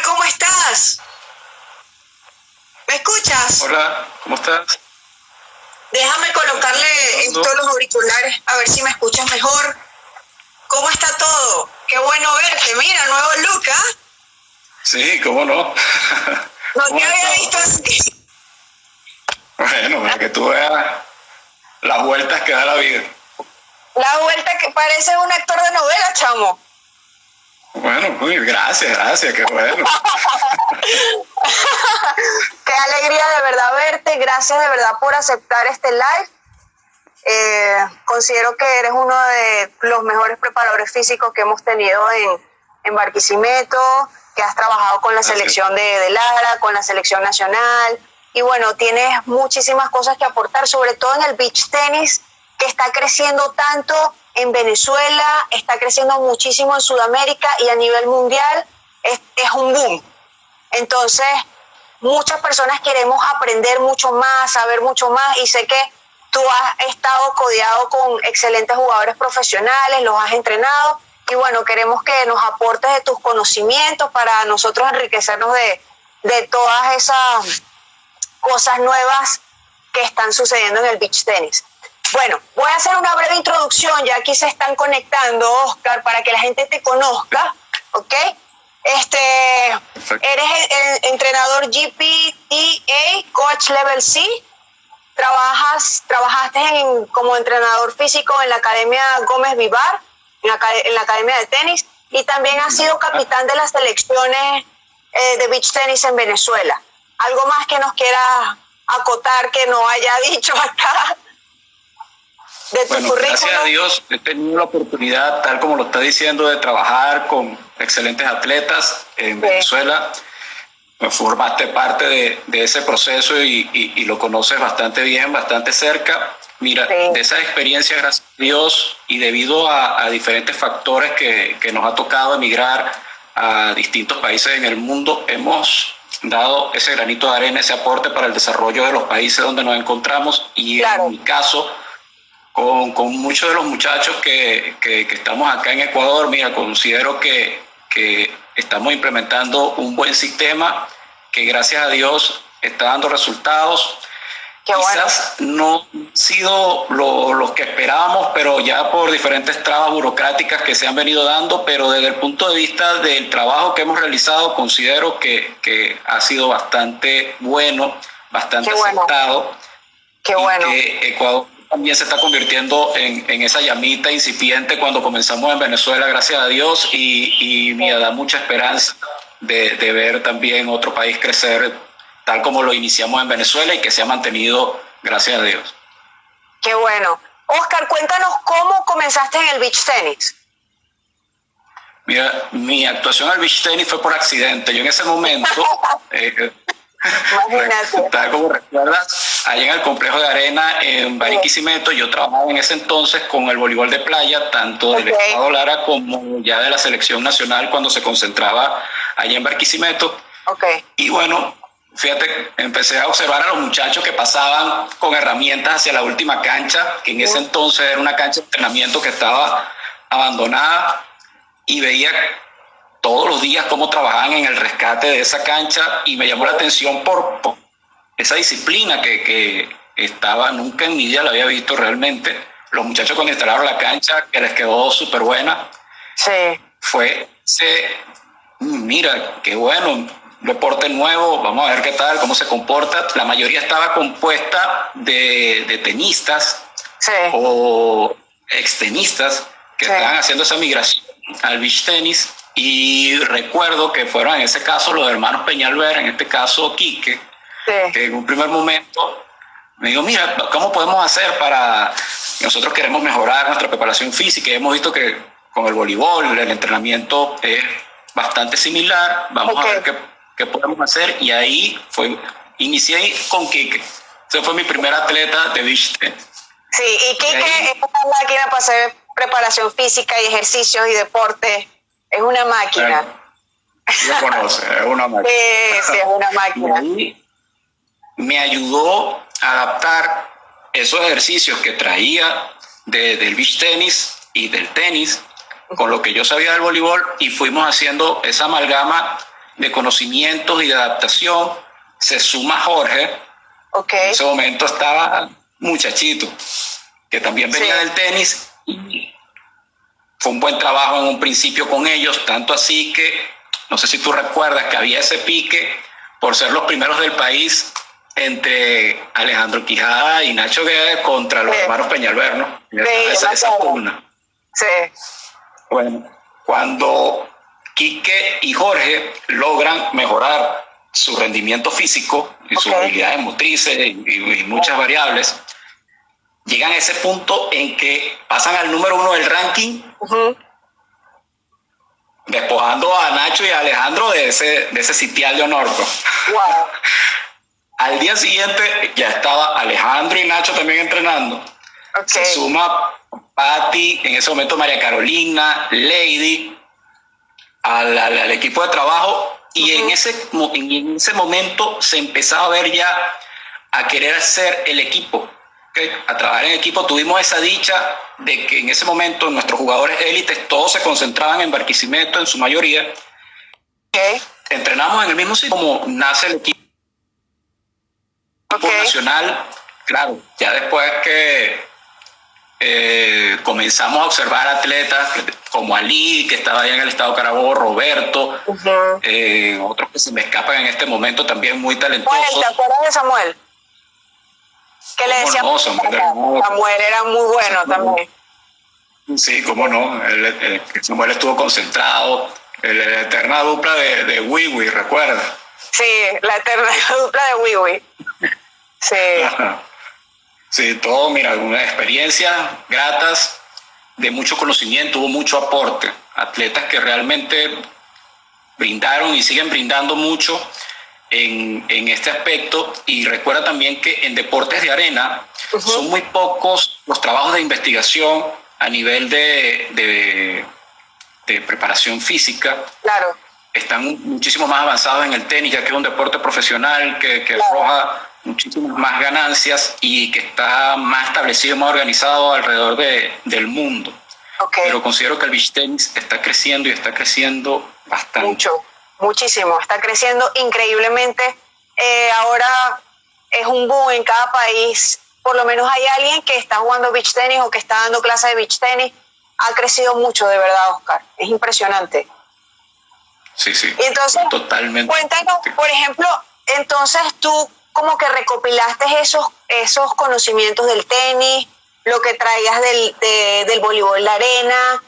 Oscar, ¿cómo estás? ¿Me escuchas? Hola, ¿cómo estás? Déjame colocarle todos los auriculares a ver si me escuchas mejor. ¿Cómo está todo? Qué bueno verte. Mira, nuevo look, ¿ah? Sí, ¿cómo no? No te había visto así. Bueno, para que tú veas las vueltas que da la vida. La vuelta que parece un actor de novela, chamo. Bueno, muy gracias, qué bueno. Qué alegría de verdad verte. Gracias de verdad por aceptar este live. Considero que eres uno de los mejores preparadores físicos que hemos tenido en Barquisimeto, que has trabajado con la selección de Lara, con la selección nacional, y bueno, tienes muchísimas cosas que aportar, sobre todo en el beach tenis, que está creciendo tanto en Venezuela, está creciendo muchísimo en Sudamérica y a nivel mundial es un boom. Entonces, muchas personas queremos aprender mucho más, saber mucho más, y sé que tú has estado codeado con excelentes jugadores profesionales, los has entrenado, y bueno, queremos que nos aportes de tus conocimientos para nosotros enriquecernos de todas esas cosas nuevas que están sucediendo en el beach tenis. Bueno, voy a hacer una breve introducción, ya aquí se están conectando, Oscar, para que la gente te conozca, ¿ok? Perfecto. Eres el entrenador GPTA, Coach Level C. Trabajaste como entrenador físico en la Academia Gómez Vivar, en la Academia de Tenis, y también has sido capitán de las selecciones de beach tenis en Venezuela. ¿Algo más que nos quieras acotar que no haya dicho acá de tu currículum? Gracias a Dios he tenido la oportunidad, tal como lo está diciendo, de trabajar con excelentes atletas en Venezuela. Formaste parte de ese proceso y lo conoces bastante bien, bastante cerca. Mira, de esa experiencia, gracias a Dios, y debido a diferentes factores que nos ha tocado emigrar a distintos países en el mundo, hemos dado ese granito de arena, ese aporte para el desarrollo de los países donde nos encontramos. Y en mi caso, con muchos de los muchachos que estamos acá en Ecuador, mira, considero que estamos implementando un buen sistema que gracias a Dios está dando resultados. Quizás no han sido los que esperábamos, pero ya por diferentes trabas burocráticas que se han venido dando, pero desde el punto de vista del trabajo que hemos realizado, considero que ha sido bastante bueno, bastante aceptado. Qué bueno. Que Ecuador también se está convirtiendo en esa llamita incipiente cuando comenzamos en Venezuela, gracias a Dios, y me da mucha esperanza de ver también otro país crecer tal como lo iniciamos en Venezuela y que se ha mantenido, gracias a Dios. Qué bueno. Oscar, cuéntanos cómo comenzaste en el beach tenis. Mira, mi actuación al beach tenis fue por accidente. Yo en ese momento, tal como recuerdas, allá en el complejo de arena en Barquisimeto, yo trabajaba en ese entonces con el voleibol de playa, tanto del Estado Lara como ya de la selección nacional cuando se concentraba allá en Barquisimeto. Y bueno, fíjate, empecé a observar a los muchachos que pasaban con herramientas hacia la última cancha, que en ese entonces era una cancha de entrenamiento que estaba abandonada, y veía todos los días cómo trabajaban en el rescate de esa cancha, y me llamó la atención por esa disciplina que estaba, nunca en mi vida la había visto realmente. Los muchachos cuando instalaron la cancha, que les quedó súper buena, mira, qué bueno, deporte nuevo, vamos a ver qué tal, cómo se comporta. La mayoría estaba compuesta de tenistas o extenistas que estaban haciendo esa migración al beach tenis, y recuerdo que fueron en ese caso los hermanos Peñalver, en este caso Quique, que en un primer momento me dijo, mira, ¿cómo podemos hacer para... Nosotros queremos mejorar nuestra preparación física y hemos visto que con el voleibol el entrenamiento es bastante similar, vamos a ver qué podemos hacer, y ahí inicié con Quique. Ese fue mi primer atleta de beach tenis. Sí, y Quique es una máquina para hacer preparación física y ejercicios y deporte. Es una máquina. Lo conoce, es una máquina. Sí, es una máquina. Y me ayudó a adaptar esos ejercicios que traía del beach tenis y del tenis con lo que yo sabía del voleibol, y fuimos haciendo esa amalgama de conocimientos y de adaptación, se suma Jorge. Okay. En ese momento estaba muchachito, que también venía del tenis, y fue un buen trabajo en un principio con ellos, tanto así que, no sé si tú recuerdas que había ese pique por ser los primeros del país entre Alejandro Quijada y Nacho Guedes contra los hermanos Peñalver, ¿no? Esa pugna. Sí. Bueno, cuando Quique y Jorge logran mejorar su rendimiento físico y sus habilidades motrices y muchas variables, llegan a ese punto en que pasan al número 1 del ranking, despojando a Nacho y a Alejandro de ese sitial de honor. Wow. Al día siguiente ya estaba Alejandro y Nacho también entrenando. Se suma Patti, en ese momento María Carolina, Lady, al equipo de trabajo, y en ese momento se empezaba a ver ya a querer hacer el equipo, a trabajar en equipo. Tuvimos esa dicha de que en ese momento nuestros jugadores élites todos se concentraban en Barquisimeto en su mayoría. Entrenamos en el mismo sitio como nace el equipo nacional. Claro, ya después que comenzamos a observar atletas como Ali, que estaba ahí en el estado Carabobo, Roberto, otros que se me escapan en este momento también muy talentosos. ¿Te acuerdas de Samuel? Que le decíamos Samuel era muy bueno también. Sí, cómo no. Samuel estuvo concentrado. La eterna dupla de Wiwi, ¿recuerdas? Sí, la eterna dupla de Wiwi. Sí. Ajá. Sí, todo, mira, unas experiencias gratas, de mucho conocimiento, hubo mucho aporte. Atletas que realmente brindaron y siguen brindando mucho en este aspecto. Y recuerda también que en deportes de arena son muy pocos los trabajos de investigación a nivel de preparación física. Claro. Están muchísimo más avanzados en el tenis, ya que es un deporte profesional que arroja muchísimas más ganancias y que está más establecido, más organizado alrededor del mundo. Pero considero que el beach tennis está creciendo y está creciendo bastante. Muchísimo, está creciendo increíblemente. Ahora es un boom en cada país. Por lo menos hay alguien que está jugando beach tenis o que está dando clases de beach tenis. Ha crecido mucho, de verdad, Oscar. Es impresionante. Sí, sí. Y entonces, totalmente. Cuéntanos, por ejemplo, entonces tú como que recopilaste esos conocimientos del tenis, lo que traías del voleibol de arena.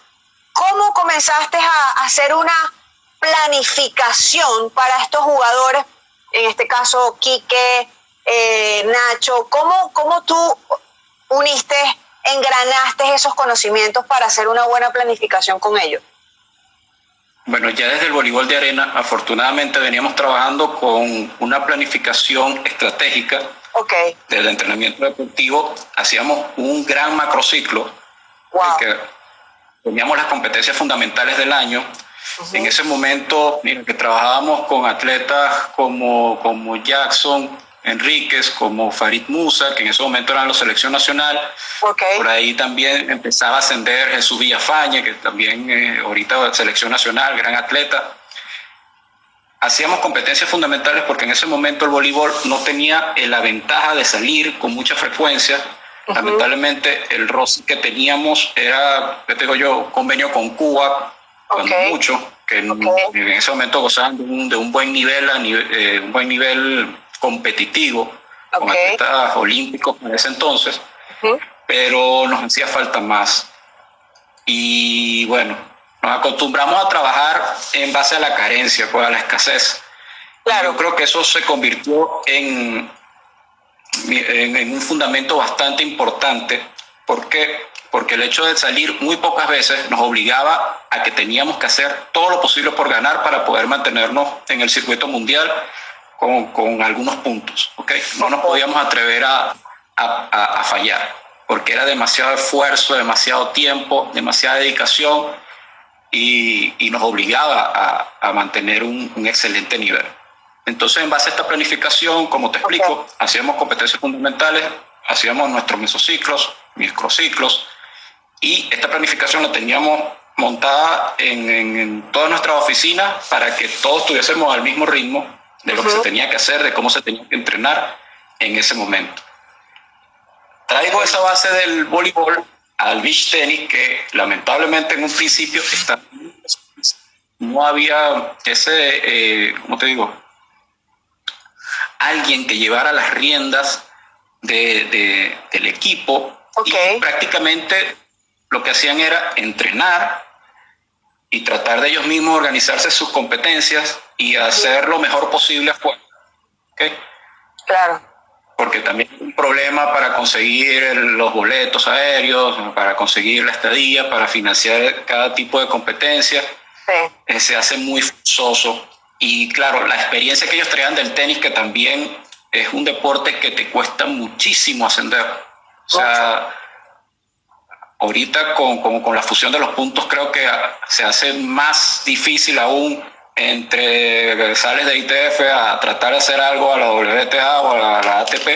¿Cómo comenzaste a hacer una planificación para estos jugadores? En este caso, Quique, Nacho. ¿Cómo tú engranaste esos conocimientos para hacer una buena planificación con ellos? Bueno, ya desde el voleibol de arena, afortunadamente veníamos trabajando con una planificación estratégica. Desde el entrenamiento deportivo hacíamos un gran macrociclo. Que teníamos las competencias fundamentales del año. En ese momento, mira, que trabajábamos con atletas como Jackson Enríquez, como Farid Musa, que en ese momento eran la selección nacional. Por ahí también empezaba a ascender Jesús Villafañe, que también ahorita selección nacional, gran atleta. Hacíamos competencias fundamentales porque en ese momento el voleibol no tenía la ventaja de salir con mucha frecuencia. Lamentablemente el roce que teníamos era, te digo yo, convenio con Cuba, cuando mucho, que en ese momento gozaban de un buen nivel competitivo, con atletas olímpicos en ese entonces, pero nos hacía falta más. Y bueno, nos acostumbramos a trabajar en base a la carencia, pues a la escasez. Yo creo que eso se convirtió en un fundamento bastante importante. ¿Por qué? Porque el hecho de salir muy pocas veces nos obligaba a que teníamos que hacer todo lo posible por ganar para poder mantenernos en el circuito mundial con algunos puntos. No nos podíamos atrever a fallar, porque era demasiado esfuerzo, demasiado tiempo, demasiada dedicación y nos obligaba a mantener un excelente nivel. Entonces, en base a esta planificación, como te explico, hacíamos competencias fundamentales, hacíamos nuestros mesociclos, microciclos, y esta planificación la teníamos montada en todas nuestras oficinas para que todos tuviésemos al mismo ritmo de lo que se tenía que hacer, de cómo se tenía que entrenar en ese momento. Traigo esa base del voleibol al beach tenis, que lamentablemente en un principio no había ese, ¿cómo te digo? Alguien que llevara las riendas del equipo. Y prácticamente lo que hacían era entrenar y tratar de ellos mismos organizarse sus competencias y hacer lo mejor posible afuera. ¿Okay? Claro. Porque también hay un problema para conseguir los boletos aéreos, para conseguir la estadía, para financiar cada tipo de competencia. Sí. Se hace muy forzoso. Y claro, la experiencia que ellos traían del tenis, que también es un deporte que te cuesta muchísimo ascender. O sea, ahorita con la fusión de los puntos creo que se hace más difícil aún entre sales de ITF a tratar de hacer algo a la WTA o a la ATP.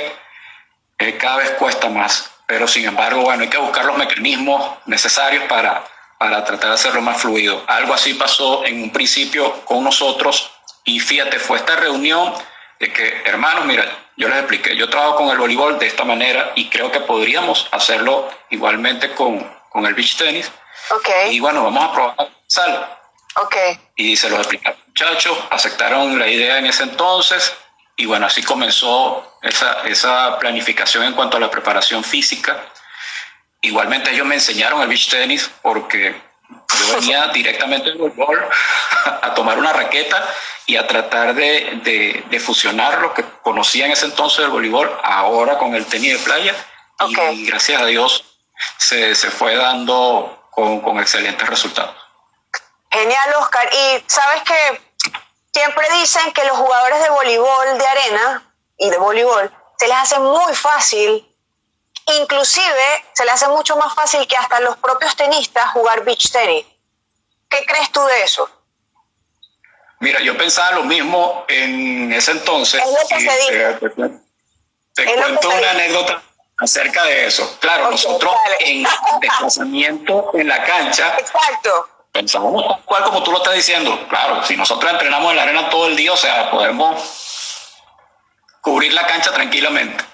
Cada vez cuesta más. Pero sin embargo, bueno, hay que buscar los mecanismos necesarios para tratar de hacerlo más fluido. Algo así pasó en un principio con nosotros y fíjate, fue esta reunión de que, hermanos, mira, yo les expliqué, yo trabajo con el voleibol de esta manera y creo que podríamos hacerlo igualmente con el beach tenis. Y bueno, vamos a probar sal. Y se los expliqué a los muchachos, aceptaron la idea en ese entonces y bueno, así comenzó esa planificación en cuanto a la preparación física. Igualmente ellos me enseñaron el beach tenis porque yo venía directamente del voleibol a tomar una raqueta y a tratar de fusionar lo que conocía en ese entonces del voleibol ahora con el tenis de playa. Y gracias a Dios se fue dando con excelentes resultados. Genial, Oscar. Y sabes que siempre dicen que los jugadores de voleibol de arena y de voleibol se les hace muy fácil, inclusive se les hace mucho más fácil que hasta los propios tenistas jugar beach tenis. ¿Qué crees tú de eso? Mira, yo pensaba lo mismo en ese entonces. Es lo que se dice. Te cuento una anécdota acerca de eso. Claro, nosotros en desplazamiento en la cancha. Exacto. Pensamos tal cual como tú lo estás diciendo. Claro, si nosotros entrenamos en la arena todo el día, o sea, podemos cubrir la cancha tranquilamente.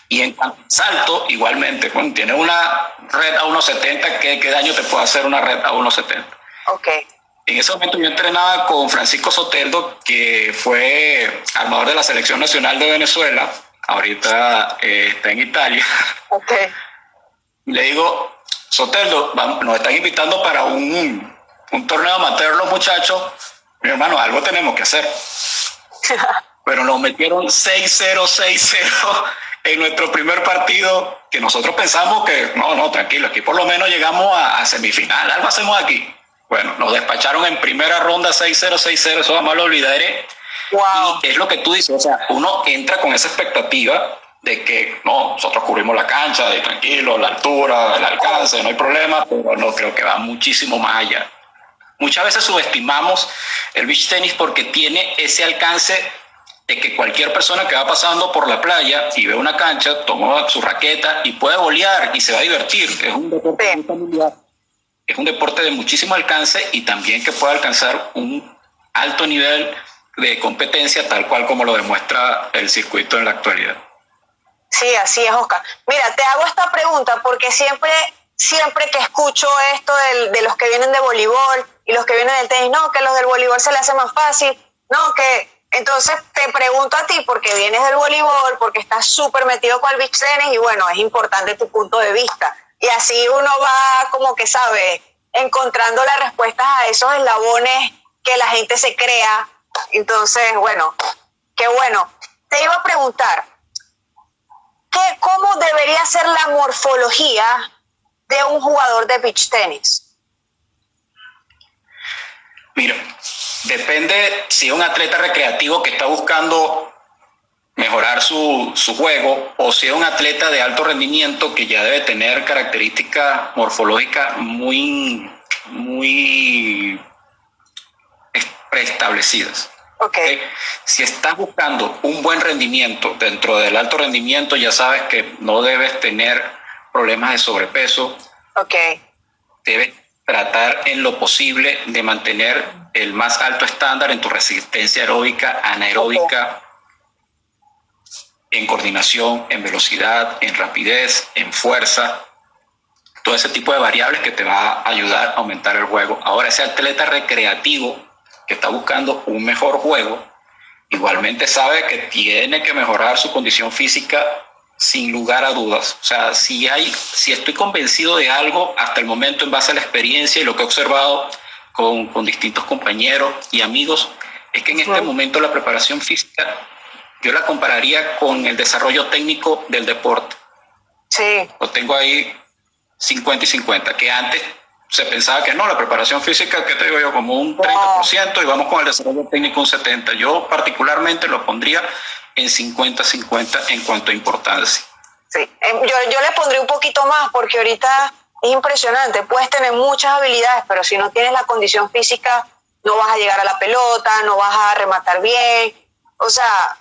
Y en salto, igualmente, bueno, tienes una red a 1.70, ¿qué daño te puede hacer una red a 1.70? En ese momento yo entrenaba con Francisco Soteldo, que fue armador de la Selección Nacional de Venezuela, ahorita está en Italia. Y le digo, Soteldo, nos están invitando para un torneo amateur los muchachos. Mi hermano, algo tenemos que hacer. Pero nos metieron 6-0, 6-0 en nuestro primer partido, que nosotros pensamos que, no, tranquilo, aquí por lo menos llegamos a semifinal, algo hacemos aquí. Bueno, nos despacharon en primera ronda 6-0, 6-0, eso jamás lo olvidaré. Y es lo que tú dices, o sea, uno entra con esa expectativa de que no, nosotros cubrimos la cancha, de tranquilo, la altura, el alcance, no hay problema, pero no, creo que va muchísimo más allá. Muchas veces subestimamos el beach tenis porque tiene ese alcance de que cualquier persona que va pasando por la playa y ve una cancha, toma su raqueta y puede volear y se va a divertir. Es un deporte muy familiar. Es un deporte de muchísimo alcance y también que puede alcanzar un alto nivel de competencia, tal cual como lo demuestra el circuito en la actualidad. Sí, así es, Oscar. Mira, te hago esta pregunta porque siempre que escucho esto de los que vienen de voleibol y los que vienen del tenis, no, que los del voleibol se les hace más fácil, no, que... Entonces te pregunto a ti, porque vienes del voleibol, porque estás súper metido con el beach tenis y bueno, es importante tu punto de vista. Y así uno va, como que sabe, encontrando las respuestas a esos eslabones que la gente se crea. Entonces, bueno, qué bueno. Te iba a preguntar, ¿cómo debería ser la morfología de un jugador de beach tenis? Mira, depende si es un atleta recreativo que está buscando mejorar su juego o si es un atleta de alto rendimiento que ya debe tener características morfológicas muy preestablecidas. Si estás buscando un buen rendimiento dentro del alto rendimiento, ya sabes que no debes tener problemas de sobrepeso. Debes tratar en lo posible de mantener el más alto estándar en tu resistencia aeróbica, anaeróbica, en coordinación, en velocidad, en rapidez, en fuerza, todo ese tipo de variables que te va a ayudar a aumentar el juego. Ahora, ese atleta recreativo que está buscando un mejor juego, igualmente sabe que tiene que mejorar su condición física sin lugar a dudas. O sea, si estoy convencido de algo hasta el momento en base a la experiencia y lo que he observado con distintos compañeros y amigos, es que en este momento la preparación física yo la compararía con el desarrollo técnico del deporte. Sí. Lo tengo ahí 50 y 50, que antes se pensaba que no, la preparación física, ¿qué te digo yo? Como un 30% y vamos con el desarrollo técnico un 70%. Yo particularmente lo pondría en 50-50 en cuanto a importancia. Sí, yo le pondría un poquito más porque ahorita es impresionante, puedes tener muchas habilidades, pero si no tienes la condición física, no vas a llegar a la pelota, no vas a rematar bien. O sea,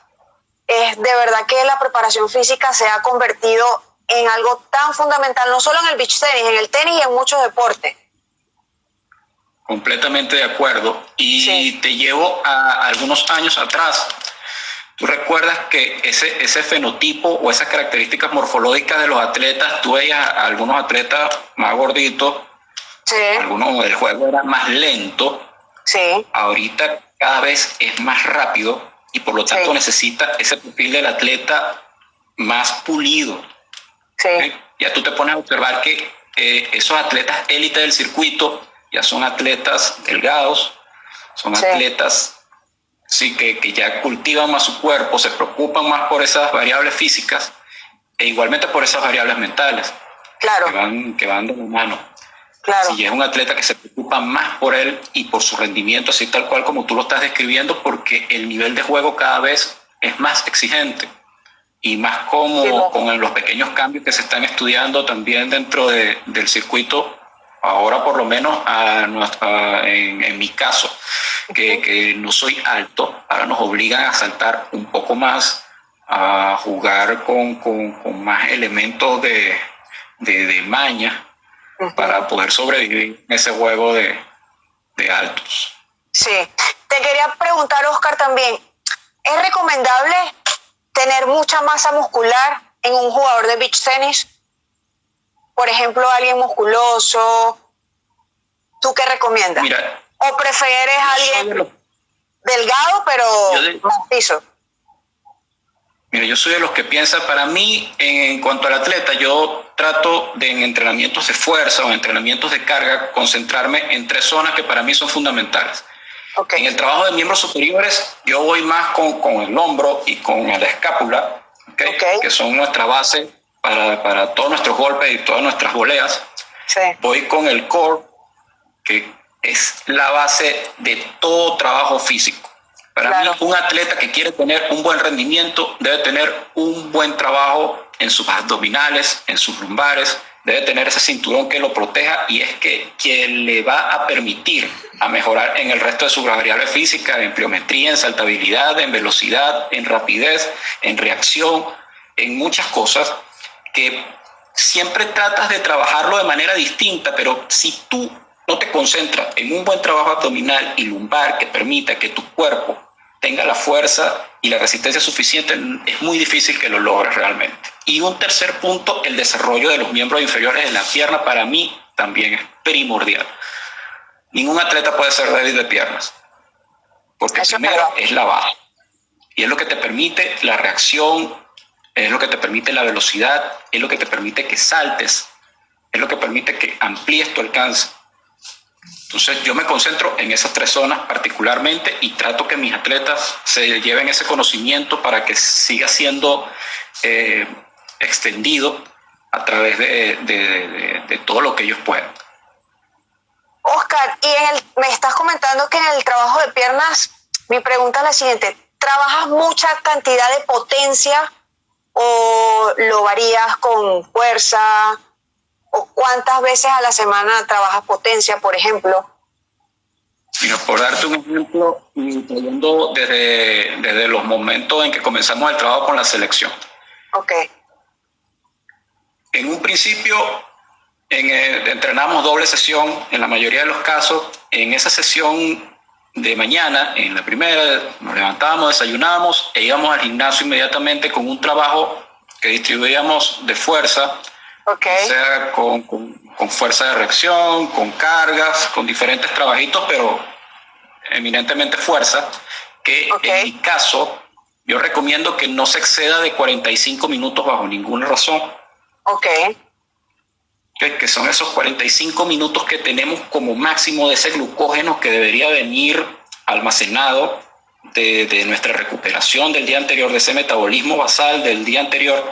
es de verdad que la preparación física se ha convertido en algo tan fundamental, no solo en el beach tenis, en el tenis y en muchos deportes. Completamente de acuerdo. Y te llevo a algunos años atrás. ¿Tú recuerdas que ese fenotipo o esas características morfológicas de los atletas, tú veías a algunos atletas más gorditos, algunos del juego era más lento, ahorita cada vez es más rápido y por lo tanto necesita ese perfil del atleta más pulido? ¿Okay? Ya tú te pones a observar que esos atletas élite del circuito ya son atletas delgados, son atletas que ya cultivan más su cuerpo, se preocupan más por esas variables físicas e igualmente por esas variables mentales que van de la mano. Si es un atleta que se preocupa más por él y por su rendimiento, así tal cual como tú lo estás describiendo, porque el nivel de juego cada vez es más exigente y más cómodo con los pequeños cambios que se están estudiando también dentro del circuito. Ahora por lo menos en mi caso, que no soy alto, ahora nos obligan a saltar un poco más, a jugar con más elementos de maña para poder sobrevivir en ese juego de altos. Sí. Te quería preguntar, Oscar, también, ¿es recomendable tener mucha masa muscular en un jugador de beach tenis? Por ejemplo, alguien musculoso, ¿tú qué recomiendas? Mira, ¿O prefieres a alguien delgado pero macizo? Mira, yo soy de los que piensa, para mí, en cuanto al atleta, yo trato de en entrenamientos de fuerza o en entrenamientos de carga concentrarme en 3 zonas que para mí son fundamentales. En el trabajo de miembros superiores, yo voy más con el hombro y con la escápula, que son nuestra base para todos nuestros golpes y todas nuestras voleas. Voy con el core, que es la base de todo trabajo físico. Para mí, un atleta que quiere tener un buen rendimiento debe tener un buen trabajo en sus abdominales, en sus lumbares, debe tener ese cinturón que lo proteja y es que le va a permitir a mejorar en el resto de sus variables físicas, en pliometría, en saltabilidad, en velocidad, en rapidez, en reacción, en muchas cosas que siempre tratas de trabajarlo de manera distinta, pero si tú no te concentras en un buen trabajo abdominal y lumbar que permita que tu cuerpo tenga la fuerza y la resistencia suficiente, es muy difícil que lo logres realmente. Y un tercer punto, el desarrollo de los miembros inferiores de la pierna, para mí también es primordial. Ningún atleta puede ser débil de piernas, porque primero es la base. Y es lo que te permite la reacción, es lo que te permite la velocidad, es lo que te permite que saltes, es lo que permite que amplíes tu alcance. Entonces yo me concentro en esas 3 zonas particularmente y trato que mis atletas se lleven ese conocimiento para que siga siendo extendido a través de todo lo que ellos puedan. Oscar, me estás comentando que en el trabajo de piernas, mi pregunta es la siguiente: ¿trabajas mucha cantidad de potencia o lo varías con fuerza? ¿O cuántas veces a la semana trabajas potencia, por ejemplo? Mira, por darte un ejemplo, trayendo desde los momentos en que comenzamos el trabajo con la selección. En un principio, entrenamos doble sesión en la mayoría de los casos. En esa sesión de mañana, en la primera, nos levantábamos, desayunábamos e íbamos al gimnasio inmediatamente con un trabajo que distribuíamos de fuerza, o sea, con fuerza de reacción, con cargas, con diferentes trabajitos, pero eminentemente fuerza, que en mi caso yo recomiendo que no se exceda de 45 minutos bajo ninguna razón. Que son esos 45 minutos que tenemos como máximo de ese glucógeno que debería venir almacenado de nuestra recuperación del día anterior, de ese metabolismo basal del día anterior,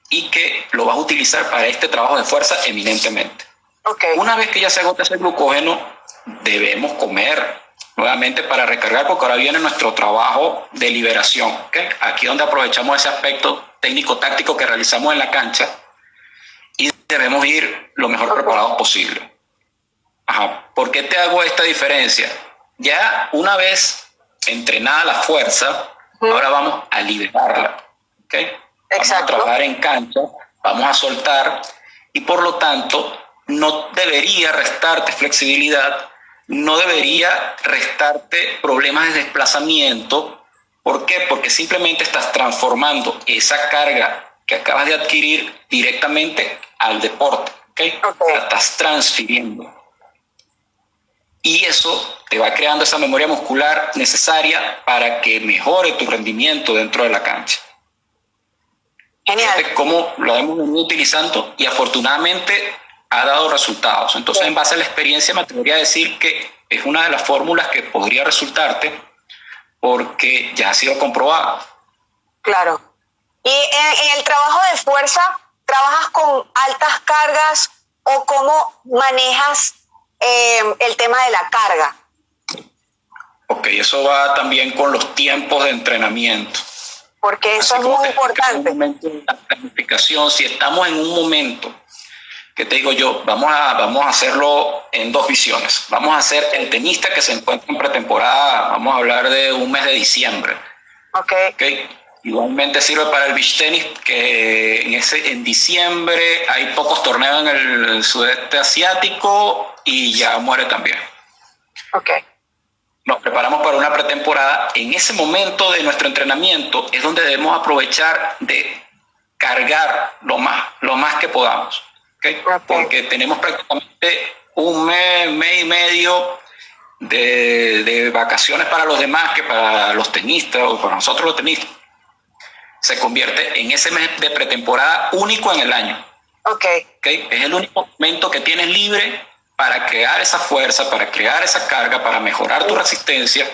y que lo vas a utilizar para este trabajo de fuerza eminentemente. Una vez que ya se agota ese glucógeno, debemos comer nuevamente para recargar, porque ahora viene nuestro trabajo de liberación. Aquí es donde aprovechamos ese aspecto técnico-táctico que realizamos en la cancha y debemos ir lo mejor preparados posible. ¿Por qué te hago esta diferencia? Ya una vez entrenada la fuerza, ahora vamos a liberarla. Vamos a trabajar en cancha, vamos a soltar, y por lo tanto no debería restarte flexibilidad, no debería restarte problemas de desplazamiento. ¿Por qué? Porque simplemente estás transformando esa carga que acabas de adquirir directamente al deporte. La estás transfiriendo. Y eso te va creando esa memoria muscular necesaria para que mejore tu rendimiento dentro de la cancha. Genial. Fíjate cómo lo hemos venido utilizando y afortunadamente ha dado resultados. Entonces, en base a la experiencia, me atrevería a decir que es una de las fórmulas que podría resultarte porque ya ha sido comprobada. Claro. Y en el trabajo de fuerza, ¿trabajas con altas cargas o cómo manejas el tema de la carga? Eso va también con los tiempos de entrenamiento. Porque eso es muy importante. La planificación, si estamos en un momento que te digo yo, vamos a hacerlo en dos visiones. Vamos a hacer el tenista que se encuentra en pretemporada, vamos a hablar de un mes de diciembre. Igualmente sirve para el beach tenis, que en diciembre hay pocos torneos en el sudeste asiático y ya muere también. Nos preparamos para una pretemporada. En ese momento de nuestro entrenamiento es donde debemos aprovechar de cargar lo más que podamos. Porque tenemos prácticamente un mes y medio de vacaciones para los demás, que para los tenistas o para nosotros los tenistas se convierte en ese mes de pretemporada único en el año. Es el único momento que tienes libre para crear esa fuerza, para crear esa carga, para mejorar tu resistencia.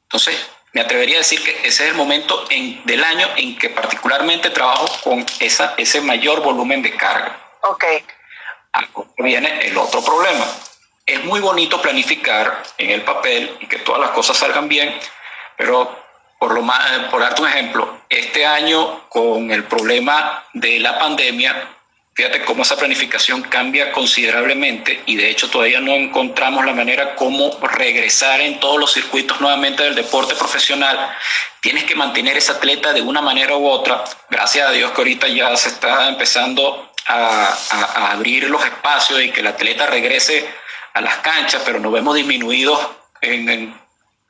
Entonces, me atrevería a decir que ese es el momento del año en que particularmente trabajo con ese mayor volumen de carga. Ahora viene el otro problema. Es muy bonito planificar en el papel y que todas las cosas salgan bien, pero por darte un ejemplo, este año con el problema de la pandemia, fíjate cómo esa planificación cambia considerablemente y de hecho todavía no encontramos la manera cómo regresar en todos los circuitos nuevamente del deporte profesional. Tienes que mantener ese atleta de una manera u otra. Gracias a Dios que ahorita ya se está empezando a abrir los espacios y que el atleta regrese a las canchas, pero nos vemos disminuidos en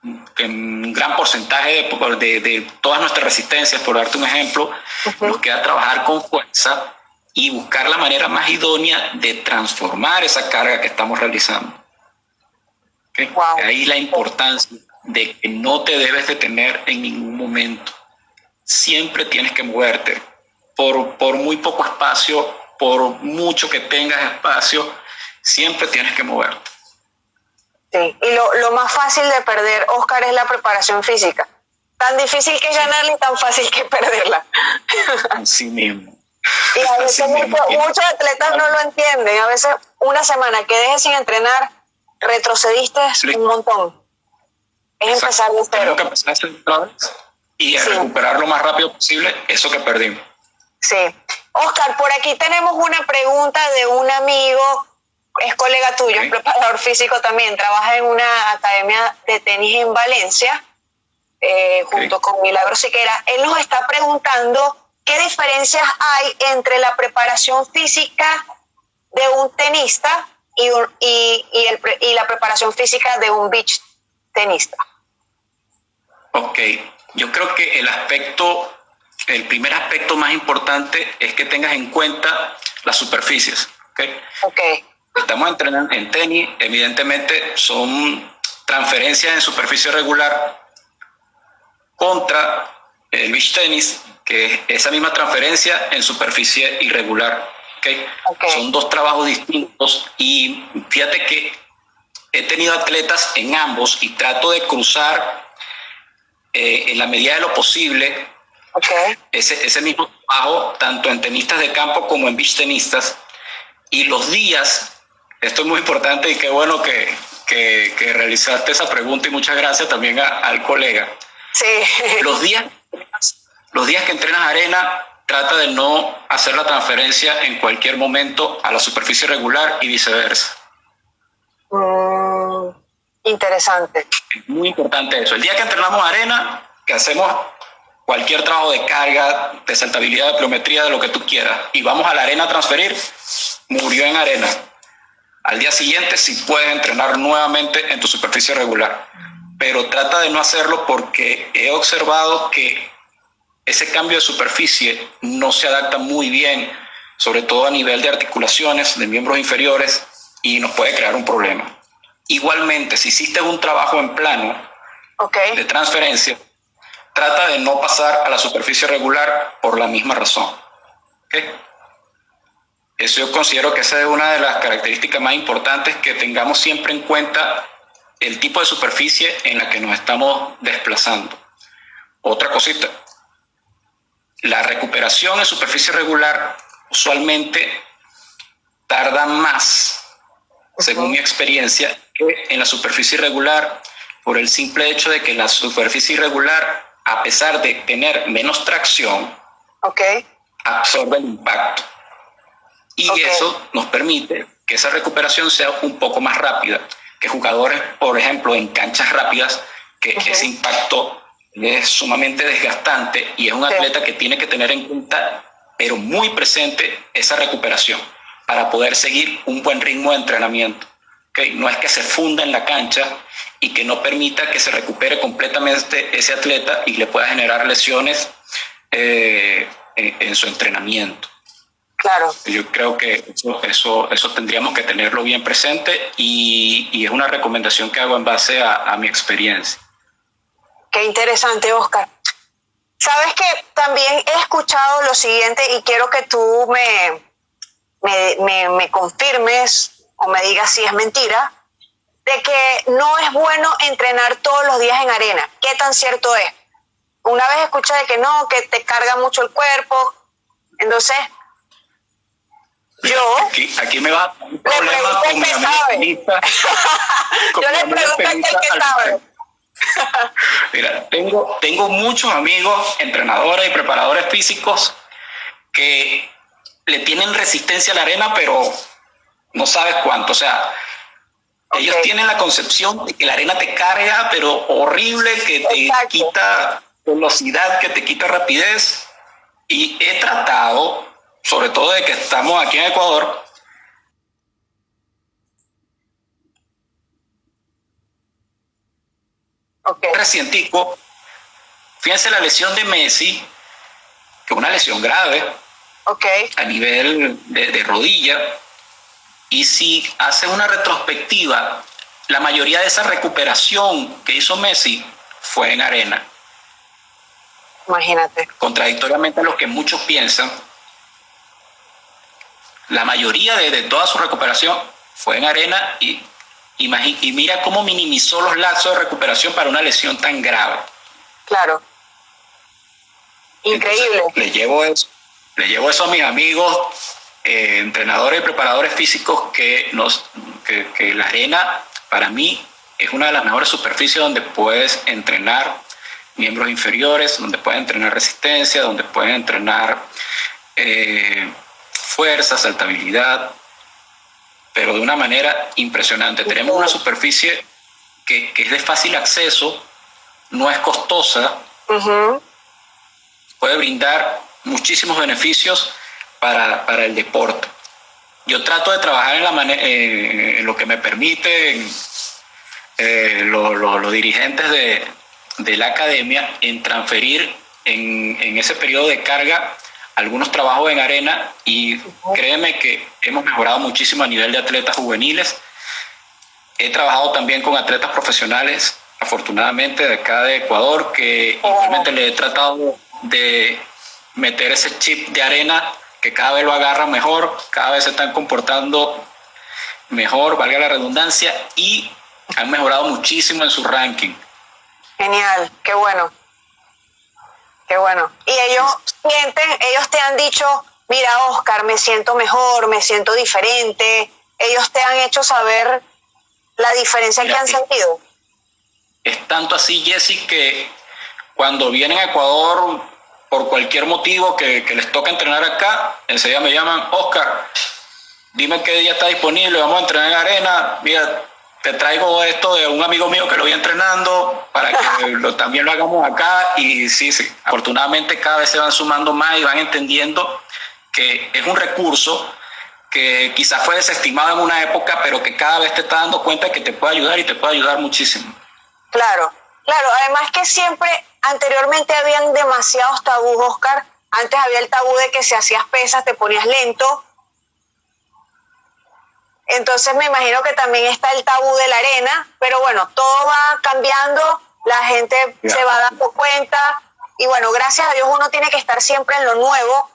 un gran porcentaje de todas nuestras resistencias. Por darte un ejemplo, nos queda trabajar con fuerza y buscar la manera más idónea de transformar esa carga que estamos realizando. Ahí la importancia de que no te debes detener en ningún momento. Siempre tienes que moverte. Por muy poco espacio, por mucho que tengas espacio, siempre tienes que moverte. Sí, y lo más fácil de perder, Oscar, es la preparación física. Tan difícil que es ganarla y tan fácil que perderla. Así mismo. Y a veces muchos atletas no lo entienden. A veces una semana que dejes sin entrenar, retrocediste un montón. Es empezar de cero. Tenemos que empezar a hacer otra vez y a recuperar lo más rápido posible eso que perdimos. Sí. Oscar, por aquí tenemos una pregunta de un amigo, es colega tuyo, es preparador físico también, trabaja en una academia de tenis en Valencia, junto con Milagro Siquera. Él nos está preguntando qué diferencias hay entre la preparación física de un tenista y la preparación física de un beach tenista? Ok, yo creo que el primer aspecto más importante es que tengas en cuenta las superficies. Okay. Estamos entrenando en tenis, evidentemente son transferencias en superficie regular contra el beach tenis, que es esa misma transferencia en superficie irregular. Okay. Son dos trabajos distintos y fíjate que he tenido atletas en ambos y trato de cruzar en la medida de lo posible ese mismo trabajo tanto en tenistas de campo como en beach tenistas. Y los días, esto es muy importante y qué bueno que realizaste esa pregunta y muchas gracias también al colega. Sí. Los días que entrenas arena, trata de no hacer la transferencia en cualquier momento a la superficie regular y viceversa. Interesante. Es muy importante eso. El día que entrenamos arena, que hacemos cualquier trabajo de carga, de saltabilidad, de pliometría, de lo que tú quieras, y vamos a la arena a transferir, murió en arena. Al día siguiente sí puedes entrenar nuevamente en tu superficie regular, pero trata de no hacerlo porque he observado que ese cambio de superficie no se adapta muy bien, sobre todo a nivel de articulaciones, de miembros inferiores, y nos puede crear un problema. Igualmente, si hiciste un trabajo en plano de transferencia, trata de no pasar a la superficie regular por la misma razón. Eso yo considero que esa es una de las características más importantes, que tengamos siempre en cuenta el tipo de superficie en la que nos estamos desplazando. Otra cosita, la recuperación en superficie regular usualmente tarda más, según mi experiencia, que en la superficie irregular, por el simple hecho de que la superficie irregular, a pesar de tener menos tracción, absorbe el impacto. Y eso nos permite que esa recuperación sea un poco más rápida que jugadores, por ejemplo, en canchas rápidas, que ese impacto es sumamente desgastante y es un atleta que tiene que tener en cuenta, pero muy presente, esa recuperación para poder seguir un buen ritmo de entrenamiento. No es que se funda en la cancha y que no permita que se recupere completamente ese atleta y le pueda generar lesiones en su entrenamiento. Claro. Yo creo que eso tendríamos que tenerlo bien presente y es una recomendación que hago en base a mi experiencia. Qué interesante, Oscar. Sabes que también he escuchado lo siguiente y quiero que tú me confirmes o me digas si es mentira, de que no es bueno entrenar todos los días en arena. ¿Qué tan cierto es? Una vez escuché de que no, que te carga mucho el cuerpo. Entonces, yo... Aquí me va un problema con mi amigo tenista. Yo le pregunto al que sabe. Mira, tengo muchos amigos, entrenadores y preparadores físicos que le tienen resistencia a la arena, pero no sabes cuánto. O sea, ellos tienen la concepción de que la arena te carga, pero horrible, que te quita velocidad, que te quita rapidez. Y he tratado, sobre todo de que estamos aquí en Ecuador, recientico, fíjense la lesión de Messi, que es una lesión grave a nivel de rodilla, y si hace una retrospectiva, la mayoría de esa recuperación que hizo Messi fue en arena. Imagínate. Contradictoriamente a lo que muchos piensan, la mayoría de toda su recuperación fue en arena y mira cómo minimizó los lapsos de recuperación para una lesión tan grave. Claro. Increíble. Entonces, le llevo eso a mis amigos, entrenadores y preparadores físicos, que la arena para mí es una de las mejores superficies donde puedes entrenar miembros inferiores, donde puedes entrenar resistencia, donde puedes entrenar fuerza, saltabilidad, pero de una manera impresionante. Tenemos una superficie que es de fácil acceso, no es costosa, puede brindar muchísimos beneficios para el deporte. yo trato de trabajar en lo que me permiten los dirigentes de la academia, en transferir en ese periodo de carga algunos trabajos en arena, y créeme que hemos mejorado muchísimo a nivel de atletas juveniles. He trabajado también con atletas profesionales, afortunadamente, de acá de Ecuador, que igualmente le he tratado de meter ese chip de arena, que cada vez lo agarran mejor, cada vez se están comportando mejor, valga la redundancia, y han mejorado muchísimo en su ranking. Genial, qué bueno. Qué bueno. Y ellos te han dicho, mira, Oscar, me siento mejor, me siento diferente. Ellos te han hecho saber la diferencia que han sentido. Es tanto así, Jessy, que cuando vienen a Ecuador por cualquier motivo que les toca entrenar acá, enseguida me llaman: Oscar, dime qué día está disponible, vamos a entrenar en arena. Mira, te traigo esto de un amigo mío que lo voy entrenando para que también lo hagamos acá. Y sí, afortunadamente cada vez se van sumando más y van entendiendo que es un recurso que quizás fue desestimado en una época, pero que cada vez te está dando cuenta que te puede ayudar, y te puede ayudar muchísimo. Claro. Además que siempre, anteriormente habían demasiados tabús, Oscar. Antes había el tabú de que si hacías pesas te ponías lento. Entonces me imagino que también está el tabú de la arena, pero bueno, todo va cambiando, la gente se va dando cuenta, y bueno, gracias a Dios uno tiene que estar siempre en lo nuevo,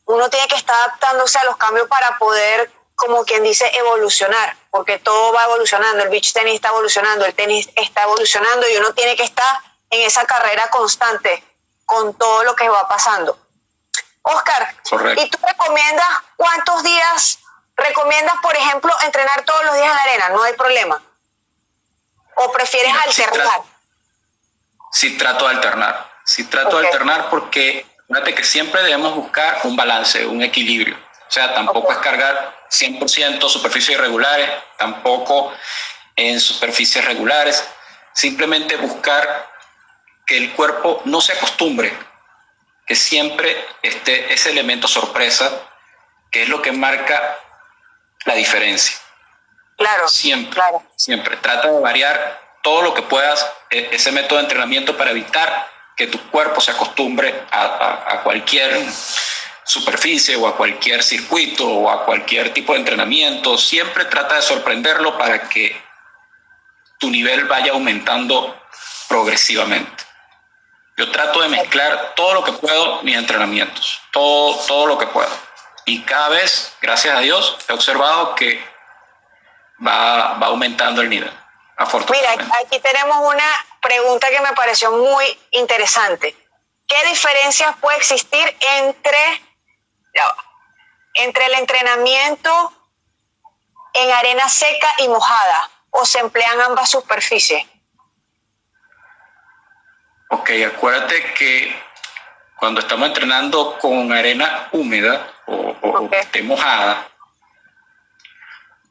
uno tiene que estar adaptándose a los cambios para poder, como quien dice, evolucionar, porque todo va evolucionando, el beach tenis está evolucionando, el tenis está evolucionando, y uno tiene que estar en esa carrera constante con todo lo que va pasando. Oscar, correcto. ¿Y tú recomiendas cuántos días? ¿Recomiendas, por ejemplo, entrenar todos los días en la arena? No hay problema. ¿O prefieres alternar? Sí, trato de alternar. Sí, trato de alternar, porque fíjate que siempre debemos buscar un balance, un equilibrio. O sea, tampoco es cargar 100% superficies irregulares, tampoco en superficies regulares. Simplemente buscar que el cuerpo no se acostumbre, que siempre esté ese elemento sorpresa, que es lo que marca la diferencia. Claro. Siempre. Trata de variar todo lo que puedas ese método de entrenamiento para evitar que tu cuerpo se acostumbre a cualquier superficie o a cualquier circuito o a cualquier tipo de entrenamiento. Siempre trata de sorprenderlo para que tu nivel vaya aumentando progresivamente. Yo trato de mezclar todo lo que puedo, mis entrenamientos, todo lo que puedo. Y cada vez, gracias a Dios, he observado que va aumentando el nivel, afortunadamente. Mira, aquí tenemos una pregunta que me pareció muy interesante. ¿Qué diferencias puede existir entre el entrenamiento en arena seca y mojada? ¿O se emplean ambas superficies? Ok, acuérdate que cuando estamos entrenando con arena húmeda o que esté mojada,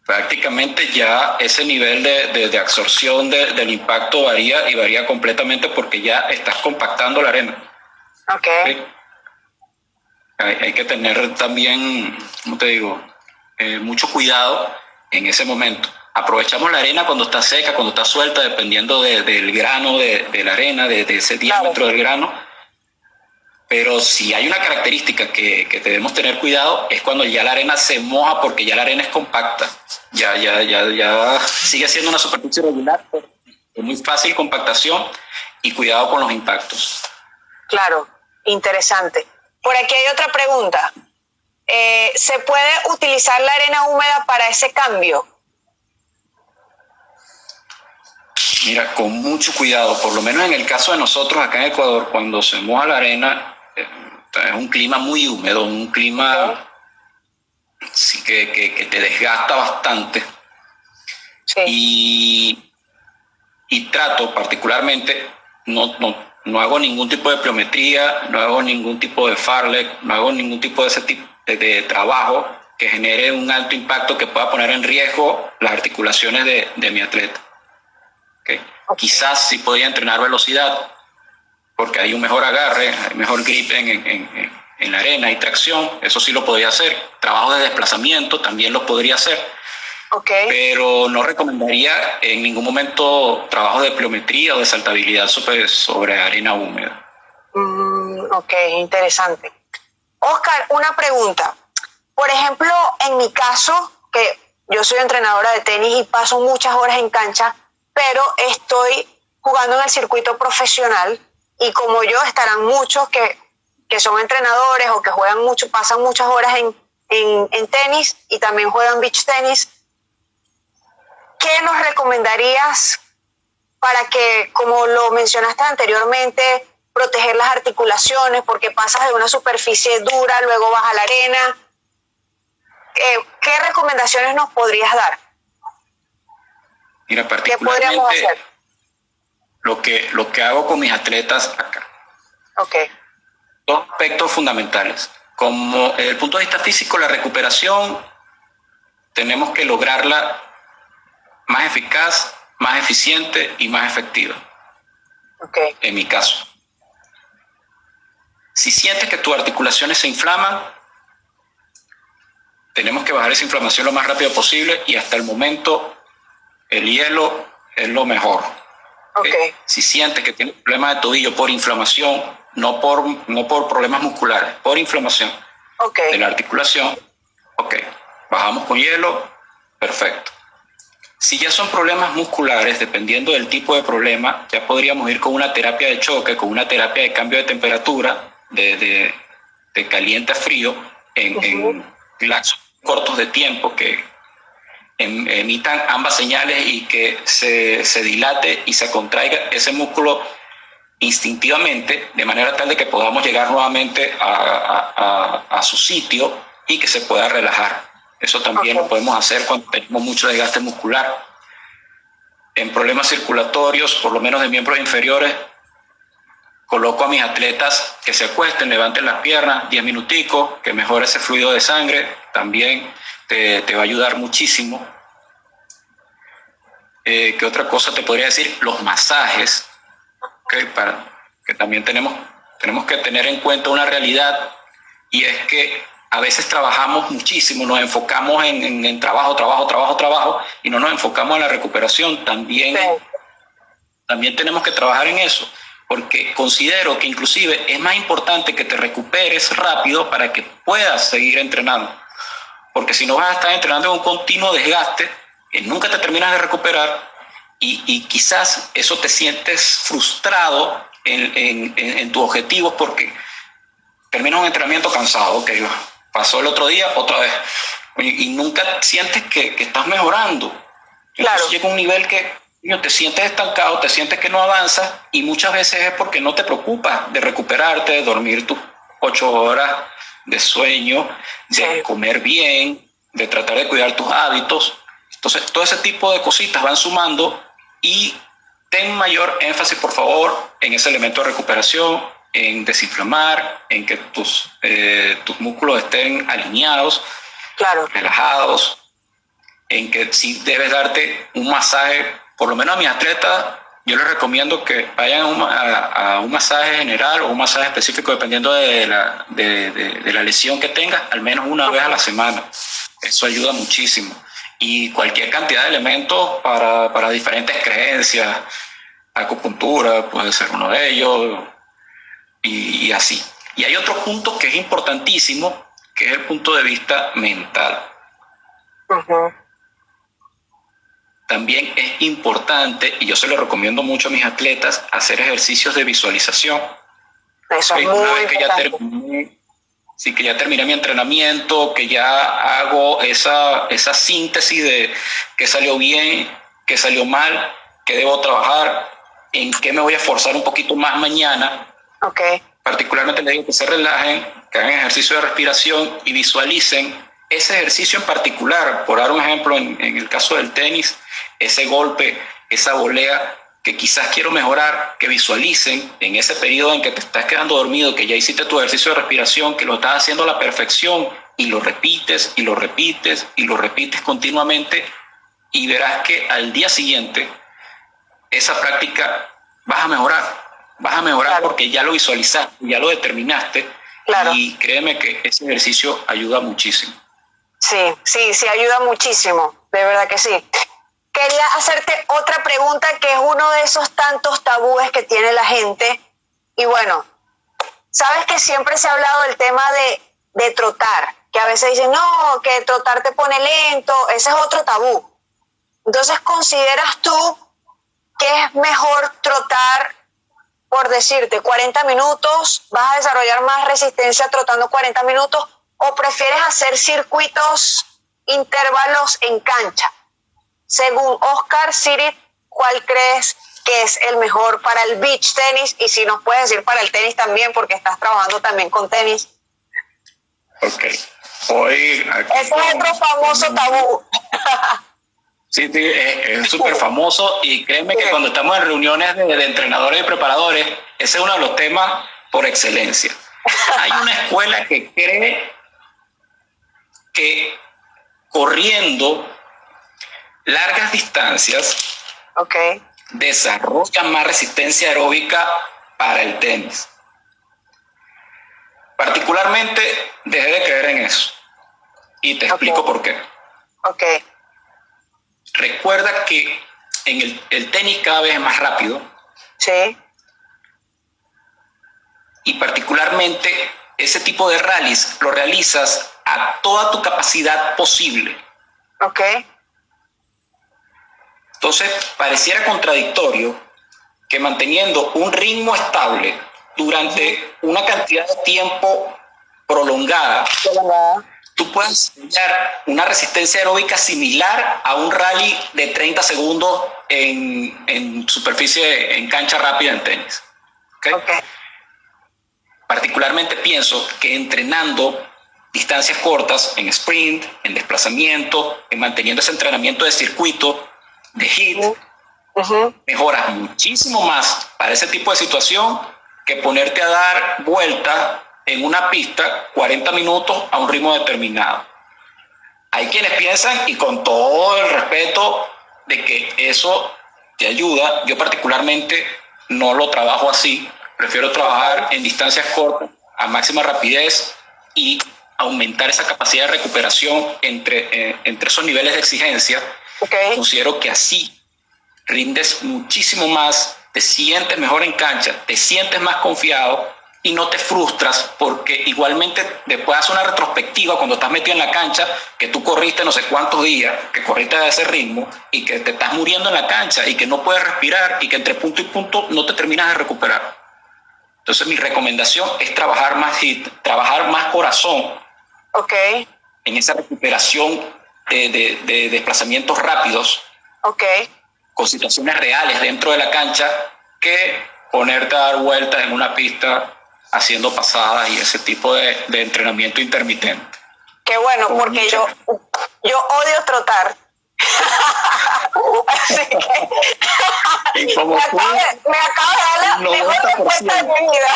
prácticamente ya ese nivel de absorción del impacto varía completamente, porque ya estás compactando la arena. ¿Sí? Hay que tener también, ¿cómo te digo? Mucho cuidado en ese momento. Aprovechamos la arena cuando está seca, cuando está suelta, dependiendo del grano de la arena, de ese diámetro del grano. Pero si hay una característica que debemos tener cuidado, es cuando ya la arena se moja, porque ya la arena es compacta. Ya sigue siendo una superficie regular, pero es muy fácil compactación, y cuidado con los impactos. Claro, interesante. Por aquí hay otra pregunta. ¿Se puede utilizar la arena húmeda para ese cambio? Mira, con mucho cuidado, por lo menos en el caso de nosotros acá en Ecuador, cuando se moja la arena, es un clima muy húmedo, un clima sí, que te desgasta bastante. Sí. Y trato particularmente, no hago ningún tipo de pliometría, no hago ningún tipo de farlek, no hago ningún tipo de ese tipo de trabajo que genere un alto impacto que pueda poner en riesgo las articulaciones de mi atleta. Okay. Quizás sí podría entrenar velocidad, porque hay un mejor agarre, hay mejor grip en en la arena y tracción, eso sí lo podría hacer. Trabajos de desplazamiento también los podría hacer. Okay. Pero no recomendaría en ningún momento trabajos de pliometría o de saltabilidad sobre arena húmeda. Ok, interesante. Oscar, una pregunta. Por ejemplo, en mi caso, que yo soy entrenadora de tenis y paso muchas horas en cancha, pero estoy jugando en el circuito profesional y como yo estarán muchos que son entrenadores o que juegan mucho, pasan muchas horas en tenis y también juegan beach tenis. ¿Qué nos recomendarías para que, como lo mencionaste anteriormente, proteger las articulaciones porque pasas de una superficie dura, luego vas a la arena? ¿Qué recomendaciones nos podrías dar? Mira, ¿Qué podríamos hacer? Lo que hago con mis atletas acá. Ok. Dos aspectos fundamentales. Como desde el punto de vista físico, la recuperación tenemos que lograrla más eficaz, más eficiente y más efectiva. Okay. En mi caso. Si sientes que tus articulaciones se inflaman, tenemos que bajar esa inflamación lo más rápido posible y hasta el momento el hielo es lo mejor. Okay. Si sientes que tienes problemas de tobillo por inflamación, no por problemas musculares, por inflamación de la articulación, bajamos con hielo, perfecto. Si ya son problemas musculares, dependiendo del tipo de problema, ya podríamos ir con una terapia de choque, con una terapia de cambio de temperatura, de caliente a frío, en lapsos cortos de tiempo que emitan ambas señales y que se dilate y se contraiga ese músculo instintivamente, de manera tal de que podamos llegar nuevamente a su sitio y que se pueda relajar. Eso también lo podemos hacer cuando tenemos mucho desgaste muscular. En problemas circulatorios, por lo menos de miembros inferiores, coloco a mis atletas que se acuesten, levanten las piernas 10 minuticos, que mejore ese fluido de sangre, también te va a ayudar muchísimo. ¿Qué otra cosa te podría decir? Los masajes, para que también tenemos que tener en cuenta una realidad, y es que a veces trabajamos muchísimo, nos enfocamos en trabajo, y no nos enfocamos en la recuperación. También tenemos que trabajar en eso, porque considero que inclusive es más importante que te recuperes rápido para que puedas seguir entrenando. Porque si no vas a estar entrenando en un continuo desgaste, que nunca te terminas de recuperar, y quizás eso te sientes frustrado en tus objetivos porque terminas un entrenamiento cansado, pasó el otro día otra vez, y nunca sientes que estás mejorando. Entonces llega un nivel que te sientes estancado, te sientes que no avanzas, y muchas veces es porque no te preocupas de recuperarte, de dormir tus 8 horas de sueño, de comer bien, de tratar de cuidar tus hábitos. Entonces, todo ese tipo de cositas van sumando, y ten mayor énfasis, por favor, en ese elemento de recuperación, en desinflamar, en que tus músculos estén alineados, relajados, en que si debes darte un masaje, por lo menos a mis atletas, yo les recomiendo que vayan a un masaje general o un masaje específico dependiendo de la lesión que tengas, al menos una vez a la semana. Eso ayuda muchísimo. Y cualquier cantidad de elementos para diferentes creencias, acupuntura puede ser uno de ellos, y así. Y hay otro punto que es importantísimo, que es el punto de vista mental. También es importante, y yo se lo recomiendo mucho a mis atletas, hacer ejercicios de visualización. Eso es una vez que ya terminé mi entrenamiento, que ya hago esa síntesis de qué salió bien, qué salió mal, qué debo trabajar, en qué me voy a esforzar un poquito más mañana. Particularmente les digo que se relajen, que hagan ejercicio de respiración y visualicen ese ejercicio en particular. Por dar un ejemplo, en el caso del tenis, ese golpe, esa volea que quizás quiero mejorar, que visualicen en ese periodo en que te estás quedando dormido, que ya hiciste tu ejercicio de respiración, que lo estás haciendo a la perfección, y lo repites y lo repites y lo repites continuamente, y verás que al día siguiente esa práctica vas a mejorar porque ya lo visualizaste, ya lo determinaste, Claro. Y créeme que ese ejercicio ayuda muchísimo. Sí, ayuda muchísimo, de verdad que sí. Quería hacerte otra pregunta que es uno de esos tantos tabúes que tiene la gente. Y bueno, sabes que siempre se ha hablado del tema de trotar, que a veces dicen, no, que trotar te pone lento, ese es otro tabú. Entonces, ¿consideras tú que es mejor trotar, por decirte, 40 minutos, vas a desarrollar más resistencia trotando 40 minutos, o prefieres hacer circuitos, intervalos en cancha? Según Oscar Sirit, ¿cuál crees que es el mejor para el beach tenis? Y si nos puedes decir para el tenis también, porque estás trabajando también con tenis. Ok. Hoy ese es otro famoso tabú. Sí, es súper famoso, y créeme que cuando estamos en reuniones de entrenadores y preparadores, ese es uno de los temas por excelencia. Hay una escuela que cree que corriendo largas distancias desarrolla más resistencia aeróbica para el tenis. Particularmente dejé de creer en eso, y te explico por qué. Recuerda que en el tenis cada vez es más rápido. Sí. Y particularmente ese tipo de rallies lo realizas a toda tu capacidad posible. Entonces, pareciera contradictorio que manteniendo un ritmo estable durante una cantidad de tiempo prolongada, tú puedes desarrollar una resistencia aeróbica similar a un rally de 30 segundos en superficie, en cancha rápida en tenis. Particularmente pienso que entrenando distancias cortas, en sprint, en desplazamiento, en manteniendo ese entrenamiento de circuito, de hit, mejoras muchísimo más para ese tipo de situación que ponerte a dar vueltas en una pista 40 minutos a un ritmo determinado. Hay quienes piensan, y con todo el respeto, de que eso te ayuda. Yo particularmente no lo trabajo así. Prefiero trabajar en distancias cortas, a máxima rapidez, y aumentar esa capacidad de recuperación entre esos niveles de exigencia. Considero que así rindes muchísimo más, te sientes mejor en cancha, te sientes más confiado y no te frustras, porque igualmente después haces una retrospectiva cuando estás metido en la cancha, que tú corriste no sé cuántos días, que corriste a ese ritmo y que te estás muriendo en la cancha y que no puedes respirar y que entre punto y punto no te terminas de recuperar. Entonces mi recomendación es trabajar más hit, trabajar más corazón en esa recuperación de desplazamientos rápidos, con situaciones reales dentro de la cancha, que ponerte a dar vueltas en una pista haciendo pasadas y ese tipo de entrenamiento intermitente. Qué bueno, porque yo odio trotar. Así que me acabo de dar la mejor respuesta de mi vida.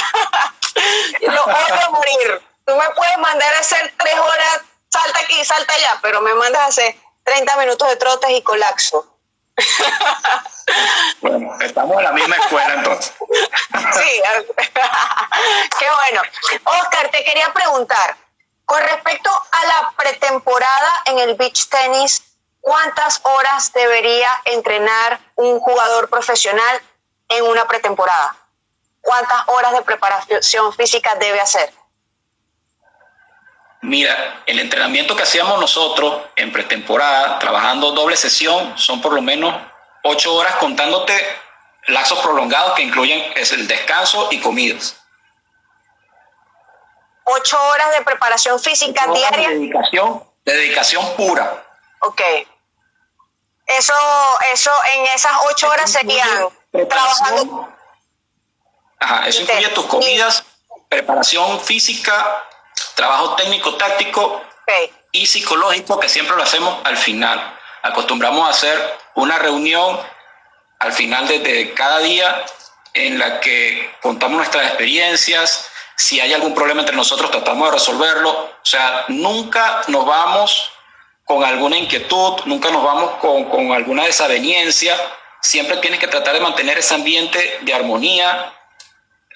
Lo odio a morir. Tú me puedes mandar a hacer 3 horas, salta aquí, salta allá, pero me mandas a hacer 30 minutos de trotes y colapso. Bueno, estamos en la misma escuela entonces. Sí, qué bueno. Oscar, te quería preguntar, con respecto a la pretemporada en el beach tenis, ¿cuántas horas debería entrenar un jugador profesional en una pretemporada? ¿Cuántas horas de preparación física debe hacer? Mira, el entrenamiento que hacíamos nosotros en pretemporada, trabajando doble sesión, son por lo menos 8 horas, contándote lapsos prolongados que incluyen el descanso y comidas. 8 horas de preparación física diaria. Dedicación pura. Eso en esas 8 horas serían trabajando. Eso incluye tus comidas, preparación física, trabajo técnico-táctico y psicológico, que siempre lo hacemos al final. Acostumbramos a hacer una reunión al final de cada día en la que contamos nuestras experiencias. Si hay algún problema entre nosotros, tratamos de resolverlo. O sea, nunca nos vamos con alguna inquietud, nunca nos vamos con alguna desaveniencia. Siempre tienes que tratar de mantener ese ambiente de armonía,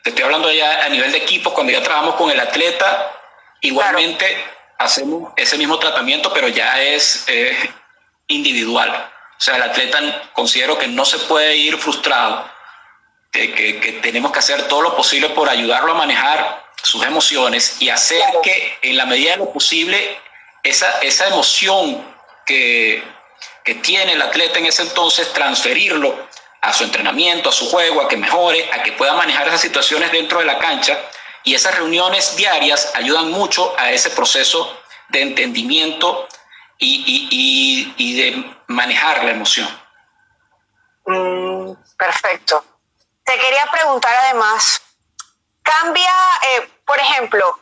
te estoy hablando ya a nivel de equipo, cuando ya trabajamos con el atleta, igualmente hacemos ese mismo tratamiento, pero ya es individual. O sea, el atleta considero que no se puede ir frustrado, que tenemos que hacer todo lo posible por ayudarlo a manejar sus emociones y hacer que en la medida de lo posible esa emoción que tiene el atleta en ese entonces, transferirlo a su entrenamiento, a su juego, a que mejore, a que pueda manejar esas situaciones dentro de la cancha. Y esas reuniones diarias ayudan mucho a ese proceso de entendimiento y de manejar la emoción. Perfecto. Te quería preguntar además, cambia, por ejemplo,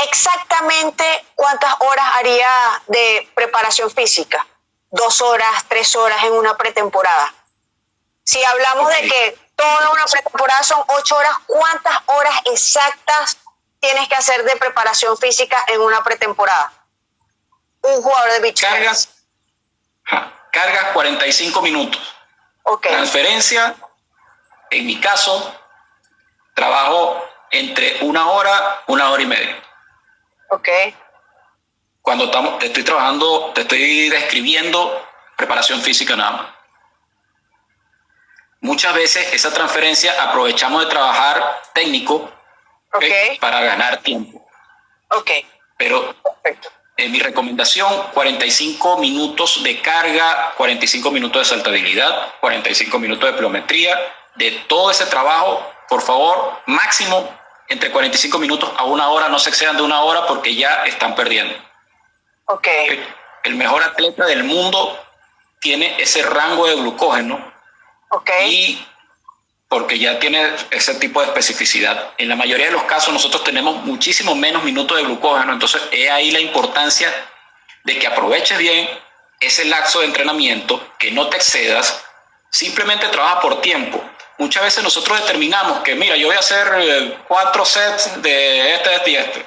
exactamente cuántas horas haría de preparación física, 2 horas, 3 horas en una pretemporada. Si hablamos de que toda una pretemporada son 8 horas, ¿cuántas horas exactas tienes que hacer de preparación física en una pretemporada? Un jugador de beach tennis. Cargas 45 minutos. Transferencia, en mi caso, trabajo entre 1 hora, 1 hora y media. Cuando te estoy trabajando, te estoy describiendo preparación física nada más. Muchas veces esa transferencia aprovechamos de trabajar técnico para ganar tiempo. Pero mi recomendación, 45 minutos de carga, 45 minutos de saltabilidad, 45 minutos de pliometría. De todo ese trabajo, por favor, máximo entre 45 minutos a 1 hora, no se excedan de 1 hora porque ya están perdiendo. El mejor atleta del mundo tiene ese rango de glucógeno. Y porque ya tiene ese tipo de especificidad. En la mayoría de los casos nosotros tenemos muchísimo menos minutos de glucógeno, entonces es ahí la importancia de que aproveches bien ese lapso de entrenamiento, que no te excedas, simplemente trabaja por tiempo. Muchas veces nosotros determinamos que, mira, yo voy a hacer 4 sets de este y este,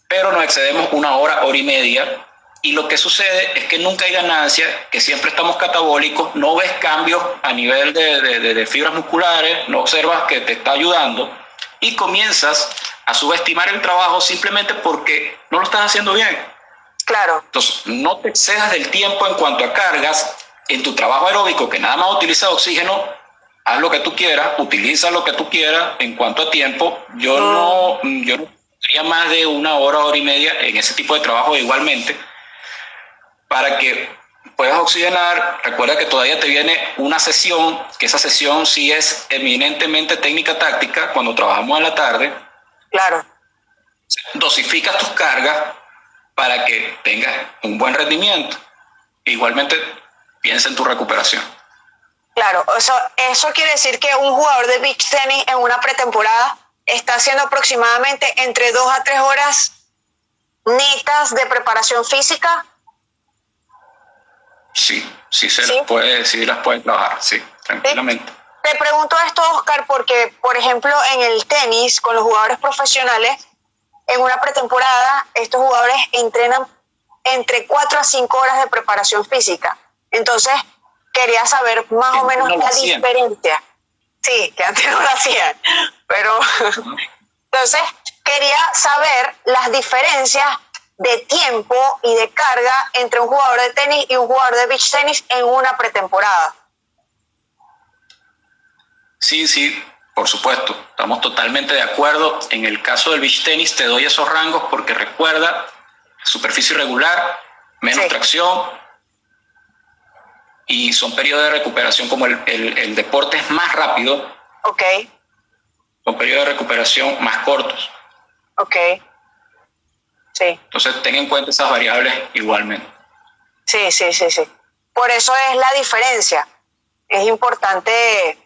pero nos excedemos 1 hora, hora y media. Y lo que sucede es que nunca hay ganancia, que siempre estamos catabólicos, no ves cambios a nivel de fibras musculares, no observas que te está ayudando y comienzas a subestimar el trabajo simplemente porque no lo estás haciendo bien. Entonces, no te excedas del tiempo en cuanto a cargas. En tu trabajo aeróbico, que nada más utiliza oxígeno, haz lo que tú quieras, utiliza lo que tú quieras en cuanto a tiempo. Yo no sería más de 1 hora, hora y media en ese tipo de trabajo igualmente, para que puedas oxigenar. Recuerda que todavía te viene una sesión, que esa sesión sí es eminentemente técnica táctica cuando trabajamos en la tarde. Dosificas tus cargas para que tengas un buen rendimiento. Igualmente, piensa en tu recuperación. Eso quiere decir que un jugador de beach tenis en una pretemporada está haciendo aproximadamente entre 2 a 3 horas netas de preparación física. Sí las puede trabajar, sí, tranquilamente. Te pregunto esto, Oscar, porque, por ejemplo, en el tenis, con los jugadores profesionales, en una pretemporada, estos jugadores entrenan entre 4 a 5 horas de preparación física. Entonces, quería saber más o menos la diferencia. Sí, que antes no lo hacían, pero entonces quería saber las diferencias de tiempo y de carga entre un jugador de tenis y un jugador de beach tenis en una pretemporada. Sí, por supuesto, estamos totalmente de acuerdo. En el caso del beach tenis te doy esos rangos porque recuerda, superficie irregular, menos tracción, y son periodos de recuperación, como el deporte es más rápido, son periodos de recuperación más cortos. Entonces ten en cuenta esas variables igualmente. Sí. Por eso es la diferencia. Es importante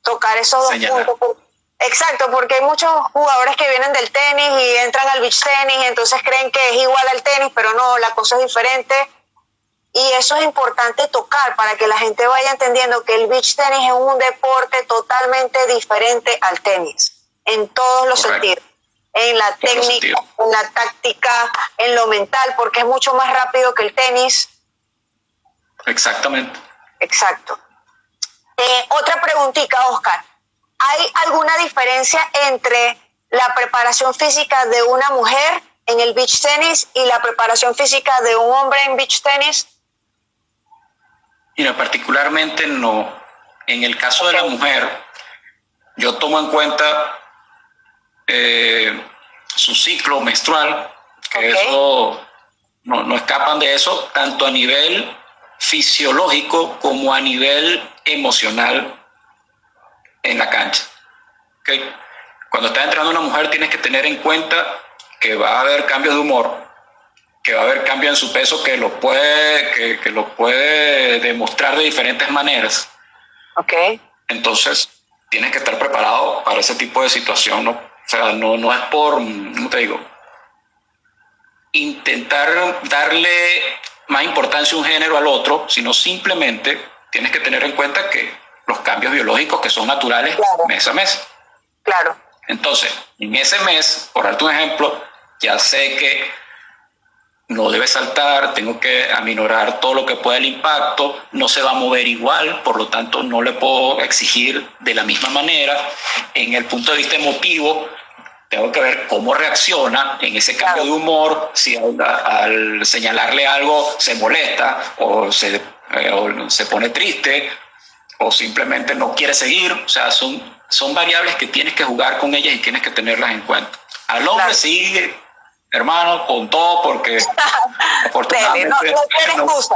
tocar esos dos puntos. Exacto, porque hay muchos jugadores que vienen del tenis y entran al beach tenis y entonces creen que es igual al tenis, pero no, la cosa es diferente. Y eso es importante tocar para que la gente vaya entendiendo que el beach tenis es un deporte totalmente diferente al tenis, en todos los sentidos. En la técnica, en la táctica, en lo mental, porque es mucho más rápido que el tenis. Exactamente. Exacto. Otra preguntita, Oscar. ¿Hay alguna diferencia entre la preparación física de una mujer en el beach tenis y la preparación física de un hombre en beach tenis? Mira, particularmente no. En el caso de la mujer, yo tomo en cuenta su ciclo menstrual, que eso no escapan de eso, tanto a nivel fisiológico como a nivel emocional en la cancha. ¿Okay? Cuando estás entrenando a una mujer tienes que tener en cuenta que va a haber cambios de humor, que va a haber cambios en su peso que lo puede demostrar de diferentes maneras. Okay. Entonces tienes que estar preparado para ese tipo de situación, ¿no? O sea, no es por, ¿cómo te digo?, intentar darle más importancia a un género al otro, sino simplemente tienes que tener en cuenta que los cambios biológicos que son naturales, claro, mes a mes. Claro. Entonces, en ese mes, por darte un ejemplo, ya sé que no debe saltar, tengo que aminorar todo lo que pueda el impacto, no se va a mover igual, por lo tanto no le puedo exigir de la misma manera. En el punto de vista emotivo, tengo que ver cómo reacciona en ese cambio de humor, si al señalarle algo se molesta o se pone triste o simplemente no quiere seguir. O sea, son variables que tienes que jugar con ellas y tienes que tenerlas en cuenta. Al hombre sigue, hermano, con todo, porque afortunadamente no tiene excusa.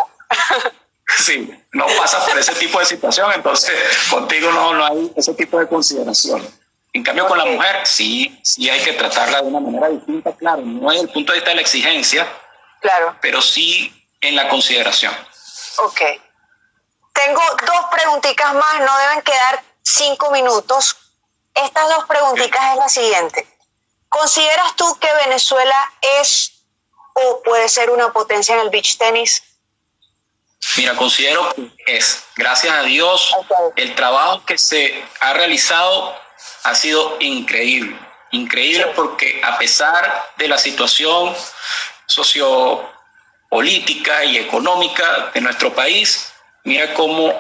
Sí, no pasa por ese tipo de situación, entonces contigo no hay ese tipo de consideración. En cambio, con la mujer sí hay que tratarla de una manera distinta, claro, no desde el punto de vista de la exigencia, claro, pero sí en la consideración. Ok. Tengo 2 preguntitas más, no deben quedar 5 minutos. Estas 2 preguntitas es la siguiente. ¿Consideras tú que Venezuela es o puede ser una potencia en el beach tenis? Mira, considero que es, gracias a Dios, el trabajo que se ha realizado ha sido increíble. Increíble, sí, porque a pesar de la situación sociopolítica y económica de nuestro país, mira cómo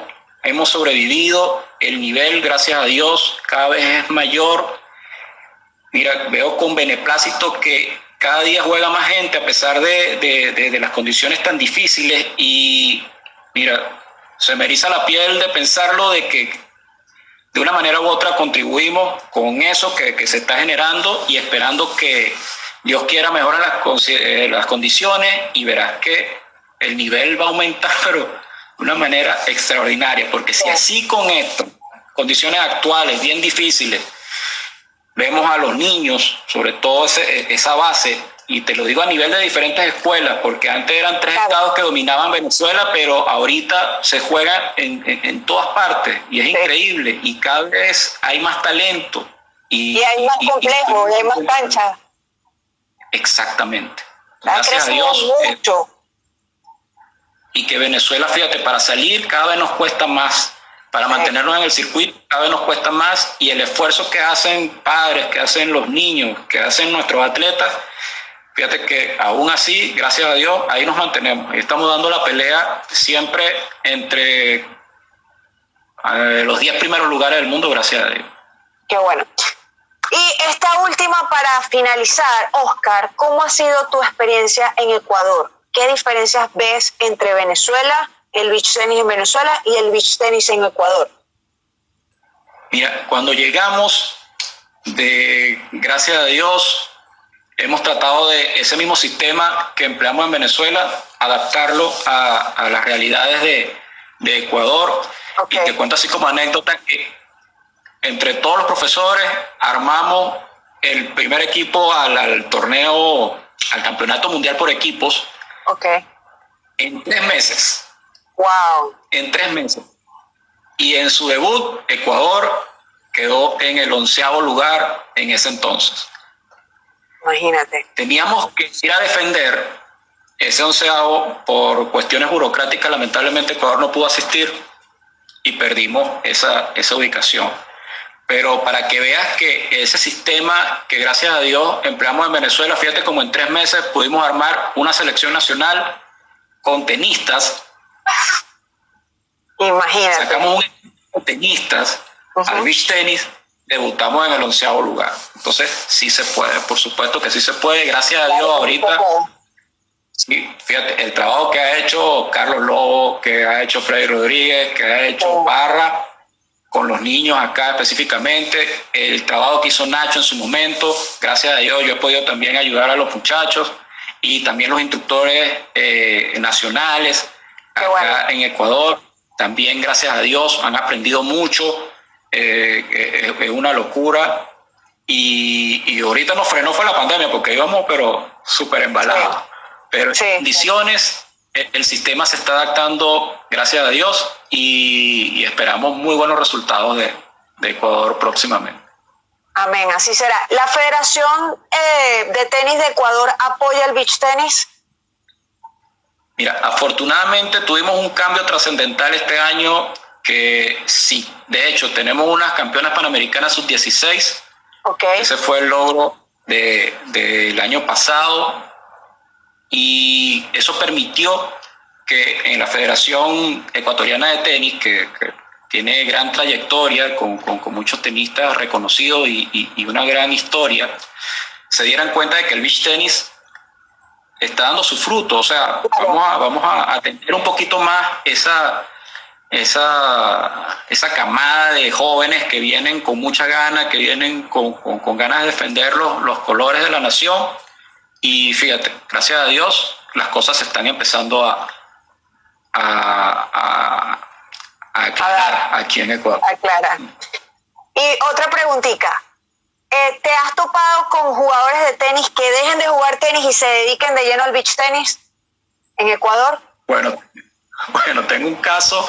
hemos sobrevivido. El nivel, gracias a Dios, cada vez es mayor. Mira, veo con beneplácito que cada día juega más gente a pesar de las condiciones tan difíciles, y mira, se me eriza la piel de pensarlo, de que de una manera u otra contribuimos con eso que se está generando, y esperando que Dios quiera mejorar las condiciones, y verás que el nivel va a aumentar, pero de una manera extraordinaria, porque si así con esto, condiciones actuales bien difíciles, vemos a los niños, sobre todo esa base, y te lo digo a nivel de diferentes escuelas, porque antes eran 3 estados que dominaban Venezuela, pero ahorita se juega en todas partes, y es increíble, y cada vez hay más talento. Y hay más complejo, y hay más cancha. Exactamente. Gracias a Dios. Mucho. Y que Venezuela, fíjate, para salir cada vez nos cuesta más. Para mantenernos en el circuito cada vez nos cuesta más, y el esfuerzo que hacen padres, que hacen los niños, que hacen nuestros atletas, fíjate que aún así, gracias a Dios, ahí nos mantenemos. Y estamos dando la pelea siempre entre los 10 primeros lugares del mundo, gracias a Dios. Qué bueno. Y esta última para finalizar, Oscar, ¿cómo ha sido tu experiencia en Ecuador? ¿Qué diferencias ves entre Venezuela, el beach tenis en Venezuela y el beach tenis en Ecuador? Mira, cuando llegamos, gracias a Dios, hemos tratado de ese mismo sistema que empleamos en Venezuela, adaptarlo a las realidades de Ecuador. Y te cuento así como anécdota que entre todos los profesores armamos el primer equipo al torneo, al campeonato mundial por equipos, en 3 meses. Wow. En 3 meses. Y en su debut, Ecuador quedó en el 11º lugar en ese entonces. Imagínate. Teníamos que ir a defender ese 11º por cuestiones burocráticas. Lamentablemente Ecuador no pudo asistir y perdimos esa ubicación. Pero para que veas que ese sistema que gracias a Dios empleamos en Venezuela, fíjate como en 3 meses pudimos armar una selección nacional con tenistas. Imagínate. Sacamos un equipo tenistas al beach tenis, debutamos en el 11º lugar. Entonces, sí se puede, por supuesto que sí se puede. Gracias a Dios, ahorita, sí, fíjate, el trabajo que ha hecho Carlos Lobo, que ha hecho Freddy Rodríguez, que ha hecho Parra, con los niños acá específicamente, el trabajo que hizo Nacho en su momento, gracias a Dios yo he podido también ayudar a los muchachos y también los instructores nacionales acá en Ecuador, también gracias a Dios han aprendido mucho, es una locura y ahorita nos frenó fue la pandemia porque íbamos pero súper embalados, pero en condiciones el sistema se está adaptando, gracias a Dios, y esperamos muy buenos resultados de Ecuador próximamente. Amén, así será. ¿La Federación de Tenis de Ecuador apoya el beach tenis? Mira, afortunadamente tuvimos un cambio trascendental este año que sí, de hecho tenemos unas campeonas panamericanas sub-16. Okay. Ese fue el logro del año pasado y eso permitió que en la Federación Ecuatoriana de Tenis, que tiene gran trayectoria con muchos tenistas reconocidos y una gran historia, se dieran cuenta de que el beach tenis está dando su fruto. O sea, vamos a atender un poquito más esa camada de jóvenes que vienen con mucha gana, que vienen con ganas de defender los colores de la nación. Y fíjate, gracias a Dios, las cosas se están empezando a aclarar aquí en Ecuador. Aclarar. Y otra preguntita. ¿Te has topado con jugadores de tenis que dejen de jugar tenis y se dediquen de lleno al beach tenis en Ecuador? Bueno, tengo un caso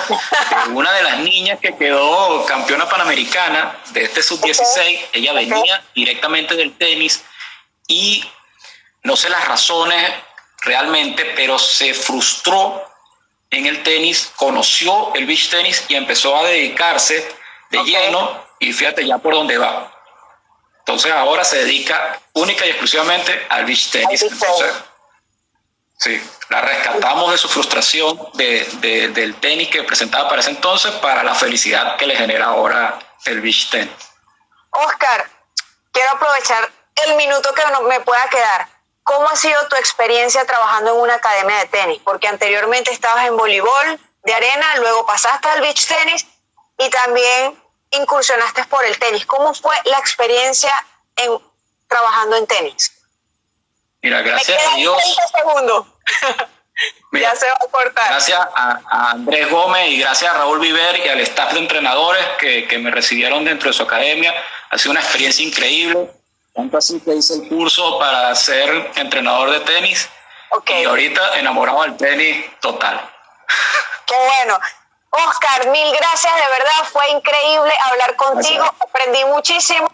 de una de las niñas que quedó campeona panamericana de este sub-16. Ella venía directamente del tenis y no sé las razones realmente, pero se frustró en el tenis, conoció el beach tenis y empezó a dedicarse de lleno y fíjate ya por dónde va. Entonces ahora se dedica única y exclusivamente al beach tenis. Entonces, sí, la rescatamos de su frustración del tenis que presentaba para ese entonces para la felicidad que le genera ahora el beach tenis. Oscar, quiero aprovechar el minuto que me pueda quedar. ¿Cómo ha sido tu experiencia trabajando en una academia de tenis? Porque anteriormente estabas en voleibol de arena, luego pasaste al beach tenis y también incursionaste por el tenis. ¿Cómo fue la experiencia trabajando en tenis? Mira, gracias a Dios. 30 segundos. Mira, ya se va a cortar. Gracias a Andrés Gómez y gracias a Raúl Viver y al staff de entrenadores que me recibieron dentro de su academia. Ha sido una experiencia increíble. Tanto así que hice el curso para ser entrenador de tenis. Y ahorita enamorado del tenis total. Qué bueno. Oscar, mil gracias, de verdad, fue increíble hablar contigo, aprendí muchísimo.